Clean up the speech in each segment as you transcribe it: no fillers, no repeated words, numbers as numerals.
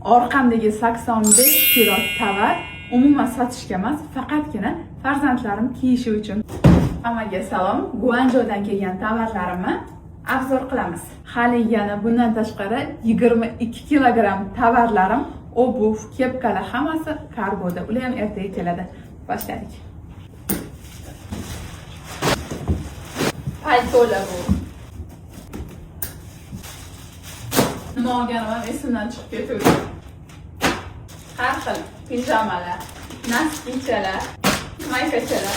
Orqamdagi 85 kilo tovar umuman sotishga emas, faqatgina farzandlarim kiyishi uchun. Hammaga salom. Guanjodan kelgan tovarlarimni obzor qilamiz. Hali yana bundan tashqari 22 kilogramm tovarlarim, obuv, kepkalar hammasi kargoda. Ular ham ertaga keladi. Boshladik. Paltolar bu. Nima olganim ham esimdan chiqib ketdi. Har xil pijamalar, naskichalar, maykachalar.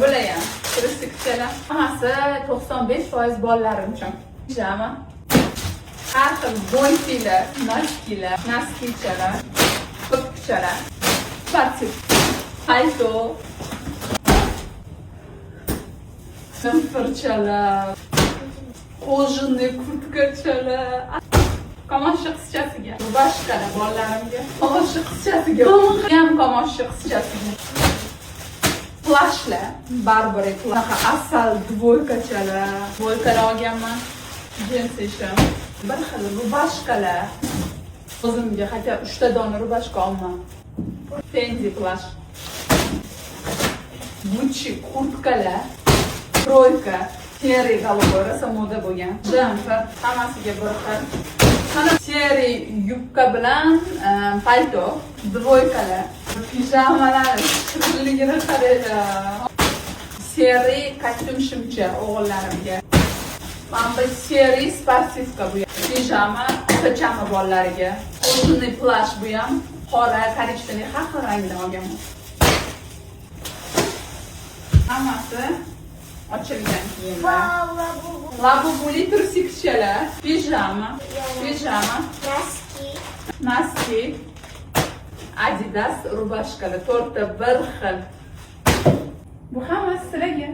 Bular ham turistikachalar. Hammasi 95% bolalarim uchun. Pijama. Har xil boyfilar, naskilar, naskichalar, kurtkachalar, sportiv, palto, simfirchalar, kojinli kurtkachalar. Kamoshli qizchasiga, rubashkalar bolalarimga, kamoshli qizchasiga, ham kamoshli qizchasiga. Plashlar, Barbara plash, asal dvoykachalar, dvoykalar olganman. Jinsi ishim. Bir xil rubashkalar. O'zimga hatto 3 ta dona rubashka olman. Fendi plash. Gucci kurtkalar, troyka, seri golubor, moda bo'lgan. Jumper, hammasiga bir xil. Mana seri yubka bilan palto, dvoykalar, pijamalar, shirinligini qaranglar. Seri kostyum shimcha o'g'illarimga. Mana bu seri sportivka bu. Pijama, pijama bolalariga. Kojinli plash bu ham qora, korичневый har xil rangda olganman. Hammasi ochilgan kiyimlar. Labubuli tursikchalar, pijama, naski, Adidas rubashkalar, 4 ta bir xil. Bu hammasi sizlarga.